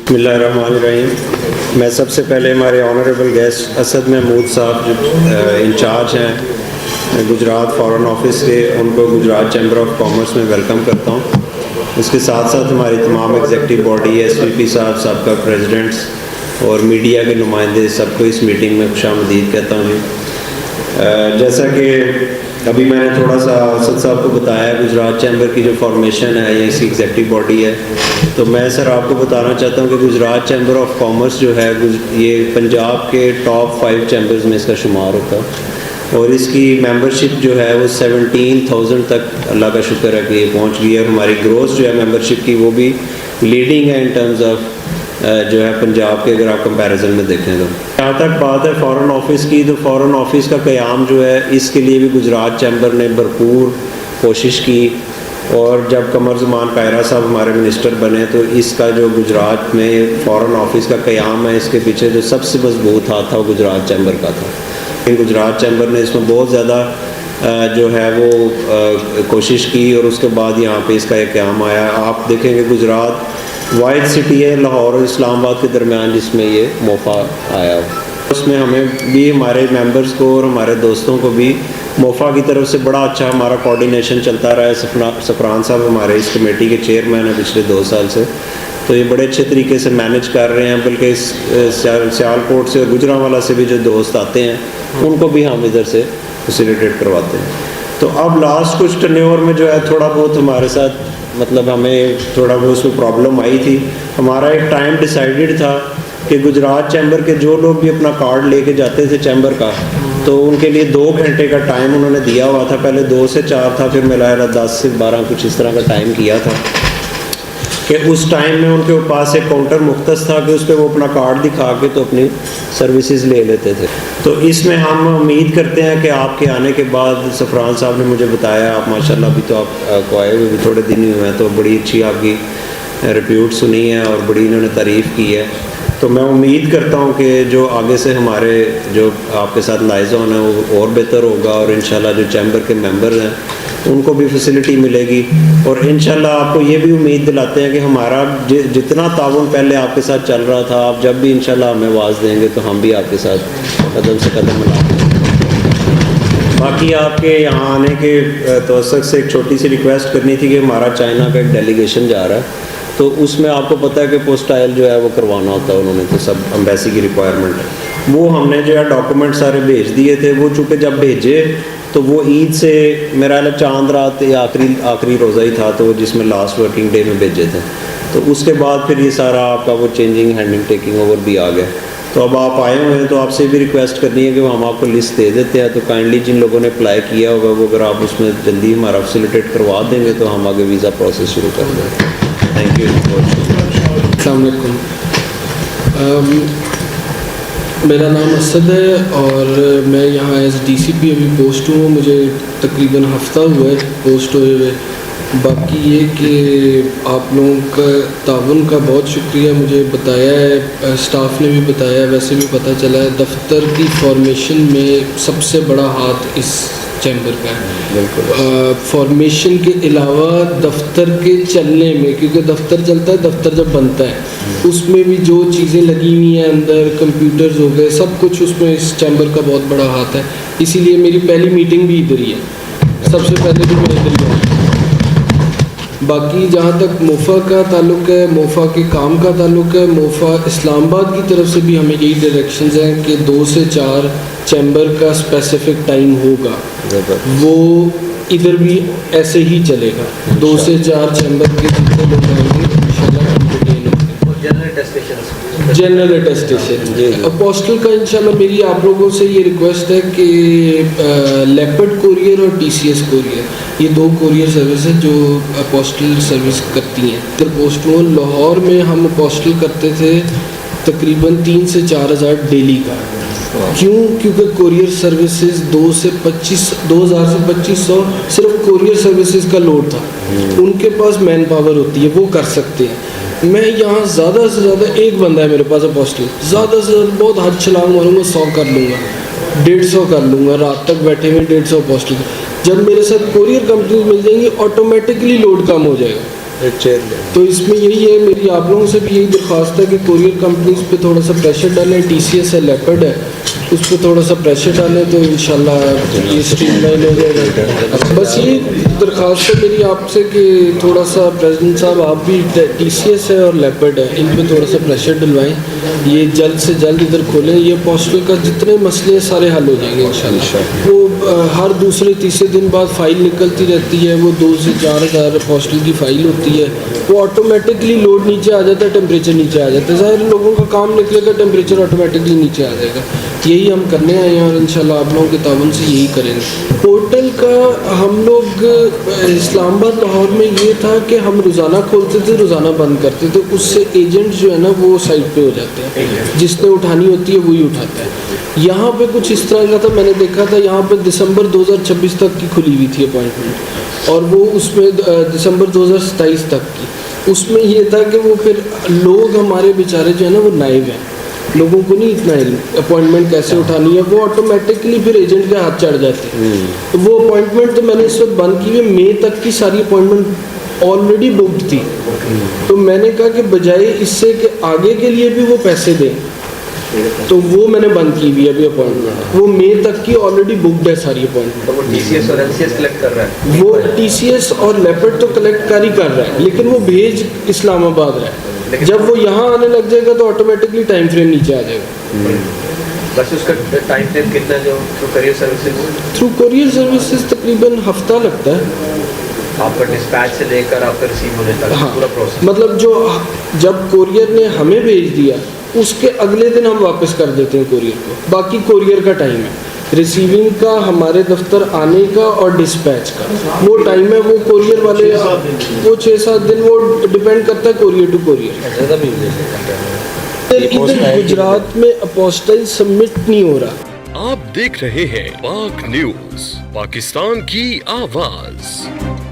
बिस्मिल्लाहिर्रहमानिर्रहीम। मैं सबसे पहले हमारे ऑनरेबल गेस्ट असद महमूद साहब जो इंचार्ज हैं गुजरात फॉरेन ऑफिस के, उनको गुजरात चैम्बर ऑफ कॉमर्स में वेलकम करता हूँ। उसके साथ साथ हमारी तमाम एग्जीक्यूटिव बॉडी, SVP साहब, सबका प्रेसिडेंट्स और मीडिया के नुमाइंदे, सबको इस मीटिंग में खुशामदीद कहता हूँ। जैसा कि अभी मैंने थोड़ा सा असद साहब को बताया, गुजरात चैम्बर की जो फॉर्मेशन है, ये इसकी एग्जीक्यूटिव बॉडी है, तो मैं सर आपको बताना चाहता हूँ कि गुजरात चैम्बर ऑफ कॉमर्स जो है ये पंजाब के टॉप 5 चैम्बर्स में इसका शुमार होता है और इसकी मेंबरशिप जो है वो 17,000 तक अल्लाह का शुक्र है कि ये पहुँच गई है। और हमारी ग्रोथ जो है मेंबरशिप की वो भी लीडिंग है इन टर्म्स ऑफ जो है पंजाब के, अगर आप कंपैरिजन में देखें तो। जहाँ तक बात है फ़ॉरेन ऑफिस की, तो फ़ॉरेन ऑफिस का क़याम जो है इसके लिए भी गुजरात चैम्बर ने भरपूर कोशिश की। और जब कमर ज़मान कायरा साहब हमारे मिनिस्टर बने तो इसका जो गुजरात में फ़ॉरेन ऑफिस का क़याम है, इसके पीछे जो सबसे मजबूत हाथ था वो गुजरात चैम्बर का था। गुजरात चैम्बर ने इसमें बहुत ज़्यादा जो है वो कोशिश की और उसके बाद यहाँ पे इसका एक क़याम आया। आप देखेंगे गुजरात वाइड सिटी है लाहौर और इस्लामाबाद के दरमियान जिसमें ये मौका आया, उसमें हमें भी, हमारे मेंबर्स को और हमारे दोस्तों को भी मोफा की तरफ से बड़ा अच्छा हमारा कोऑर्डिनेशन चलता रहा है। सफरान साहब हमारे इस कमेटी के चेयरमैन हैं पिछले 2 साल से, तो ये बड़े अच्छे तरीके से मैनेज कर रहे हैं। बल्कि इस सियालकोट से और गुजरांवाला से भी जो दोस्त आते हैं उनको भी हम इधर से फैसिलिटेट करवाते हैं। तो अब लास्ट कुछ टर्नओवर में जो है थोड़ा बहुत हमारे साथ मतलब हमें थोड़ा बहुत उसमें प्रॉब्लम आई थी। हमारा एक टाइम डिसाइडेड था कि गुजरात चैम्बर के जो लोग भी अपना कार्ड लेके जाते थे चैम्बर का, तो उनके लिए 2 घंटे का टाइम उन्होंने दिया हुआ था। पहले 2 से 4 था, फिर मिलाया 10 से 12 कुछ इस तरह का टाइम किया था कि उस टाइम में उनके पास एक काउंटर मुख्तस था कि उस पर वो अपना कार्ड दिखा के तो अपनी सर्विसेज ले लेते थे। तो इसमें हम उम्मीद करते हैं कि आपके आने के बाद, सफरान साहब ने मुझे बताया, आप माशाल्लाह अभी तो आप को आए हुए भी थोड़े दिन ही हुए हैं, तो बड़ी अच्छी आपकी रिप्यूट सुनी है और बड़ी इन्होंने तारीफ़ की है। तो मैं उम्मीद करता हूँ कि जो आगे से हमारे जो आपके साथ लाइज़ॉन है वो और बेहतर होगा और इंशाल्लाह जो चैम्बर के मेंबर्स हैं उनको भी फैसिलिटी मिलेगी। और इंशाल्लाह आपको ये भी उम्मीद दिलाते हैं कि हमारा जितना ताउन पहले आपके साथ चल रहा था, आप जब भी इंशाल्लाह हमें आवाज़ देंगे तो हम भी आपके साथ कदम से कदम मिलाएंगे। बाकी आपके यहाँ आने के तवस्सुक से एक छोटी सी रिक्वेस्ट करनी थी कि हमारा चाइना का एक डेलीगेशन जा रहा है, तो उसमें आपको पता है कि पोस्टाइल जो है वो करवाना होता है उन्होंने, तो सब एम्बेसी की रिक्वायरमेंट है। वो हमने जो है डॉक्यूमेंट सारे भेज दिए थे। वो चूँकि जब भेजे तो वो ईद से मेरा चांद रात या आखिरी रोज़ा ही था, तो जिसमें लास्ट वर्किंग डे में भेजे थे, तो उसके बाद फिर ये सारा आपका वो चेंजिंग, हैंडिंग, टेकिंग ओवर भी आ गया। तो अब आप आए हुए हैं तो आपसे भी रिक्वेस्ट करनी है कि हम आपको लिस्ट दे देते हैं, तो काइंडली जिन लोगों ने अप्लाई किया होगा वो अगर आप उसमें जल्दी हमारा फैसिलिटेट करवा देंगे तो हम आगे वीज़ा प्रोसेस शुरू कर देंगे। Thank you. अस्सलाम वालेकुम। मेरा नाम असद है और मैं यहाँ एज DCP अभी पोस्ट हूँ। मुझे तकरीबन हफ्ता हुआ है पोस्ट हुए हुए। बाकी ये कि आप लोगों का ताउन का बहुत शुक्रिया, मुझे बताया है, स्टाफ ने भी बताया है, वैसे भी पता चला है दफ्तर की फॉर्मेशन में सबसे बड़ा हाथ इस चैम्बर का है। बिल्कुल। फॉर्मेशन के अलावा दफ्तर के चलने में, क्योंकि दफ्तर चलता है, दफ्तर जब बनता है उसमें भी जो चीज़ें लगी हुई हैं अंदर, कंप्यूटर्स हो गए, सब कुछ उसमें इस चैम्बर का बहुत बड़ा हाथ है। इसीलिए मेरी पहली मीटिंग भी इधर ही है, सबसे पहले भी मैं इधर ही हूँ। बाकी जहाँ तक मोफ़ा का ताल्लुक़ है, मोफ़ा के काम का ताल्लुक़ है, मोफ़ा इस्लामाबाद की तरफ से भी हमें यही डायरेक्शंस हैं कि 2 से 4 चैम्बर का स्पेसिफिक टाइम होगा, वो इधर भी ऐसे ही चलेगा। 2 से 4 चैम्बर के जितने लोग आएंगे इंशाल्लाह जनरल टेस्टेशन जनरल अटेस्टेशन। अपोस्टल का इंशाल्लाह मेरी आप लोगों से ये रिक्वेस्ट है कि लेपर्ड कोरियर और TCS कोरियर, ये दो कोरियर सर्विस है जो अपोस्टल सर्विस करती हैं। तो पोस्टों लाहौर में हम अपोस्टल करते थे तकरीबन 3 से 4 हज़ार डेली का। क्यों? क्योंकि कोरियर सर्विसेज 2000 से 2500 सिर्फ कोरियर सर्विसेज का लोड था। उनके पास मैन पावर होती है, वो कर सकते हैं। मैं यहाँ ज़्यादा से ज़्यादा एक बंदा है मेरे पास अपोस्टल, ज़्यादा से ज़्यादा बहुत हद छलांग मारूंगा 100 कर लूँगा, 150 कर लूँगा, रात तक बैठे हुए 150 अपोस्टल। जब मेरे साथ कोरियर कंपनी मिल जाएंगी ऑटोमेटिकली लोड कम हो जाएगा। तो इसमें यही है, मेरी आप लोगों से भी यही दरख्वास्त है कि कोरियर कंपनीज पे थोड़ा सा प्रेशर डालें। TCS है, लेपर्ड है, उस पर थोड़ा सा प्रेशर डालें तो इंशाल्लाह ये स्ट्रीमलाइन हो जाएगा। बस ये दरख्वास्त है मेरी आपसे कि थोड़ा सा प्रेसिडेंट साहब आप भी TCS है और लेपर्ड है, इन पे थोड़ा सा प्रेशर डलवाएं, ये जल्द से जल्द इधर खोलें। ये पोस्टल का जितने मसले हैं सारे हल हो जाएंगे इंशाल्लाह। वो हर दूसरे तीसरे दिन बाद फ़ाइल निकलती रहती है, वो 2 से 4 हज़ार पोस्टल की फ़ाइल होती है, वो ऑटोमेटिकली लोड नीचे आ जाता है, टेम्परेचर नीचे आ जाता है। ज़ाहिर लोगों का काम निकलेगा, टेम्परेचर ऑटोमेटिकली नीचे आ जाएगा। यही हम करने आए हैं और इंशाल्लाह आप लोगों के तावन से यही करेंगे। पोर्टल का हम लोग इस्लामाबाद लाहौर में ये था कि हम रोज़ाना खोलते थे, रोज़ाना बंद करते थे, उससे एजेंट जो है ना वो साइड पे हो जाते हैं, जिसने उठानी होती है वही उठाता है। यहाँ पे कुछ इस तरह का था, मैंने देखा था यहाँ पे दिसंबर 2026 तक की खुली हुई थी अपॉइंटमेंट, और वो उसमें दिसंबर 2027 तक की। उसमें ये था कि वो फिर लोग हमारे बेचारे जो है ना वो नाइव हैं, लोगों को नहीं इतना अपॉइंटमेंट कैसे उठानी है, वो ऑटोमेटिकली फिर एजेंट के हाथ चढ़ जाते हैं। तो वो अपॉइंटमेंट तो मैंने इस वक्त बंद की हुई, मई तक की सारी अपॉइंटमेंट ऑलरेडी बुक्ड थी। तो मैंने कहा कि बजाय इससे कि आगे के लिए भी वो पैसे दें, तो वो मैंने बंद की हुई अभी अपॉइंटमेंट, वो मई तक की ऑलरेडी बुकड है सारी अपॉइंटमेंट। तो वो TCS और LCS कलेक्ट कर रहा है, वो TCS और लेपर्ड तो कलेक्ट कर ही कर रहा है, लेकिन वो भेज इस्लामाबाद रहा है। जब वो यहाँ आने लग जाएगा तो ऑटोमेटिकली टाइम फ्रेम नीचे आ जाएगा। बस उसका टाइम फ्रेम कितना जो through career services? Through courier services तकरीबन हफ्ता लगता है आपका डिस्पैच से लेकर आपका रिसीव होने तक। हाँ, पूरा प्रोसेस मतलब जो जब कोरियर ने हमें भेज दिया उसके अगले दिन हम वापस कर देते हैं कोरियर को। बाकी कोरियर का टाइम है, रिसीविंग का, हमारे दफ्तर आने का और डिस्पैच का वो टाइम है। वो कोरियर वाले वो 6-7 दिन, वो डिपेंड करता है कोरियर टू कोरियर। इधर गुजरात में अपोस्टाइल सबमिट नहीं हो रहा। आप देख रहे हैं पाक न्यूज, पाकिस्तान की आवाज।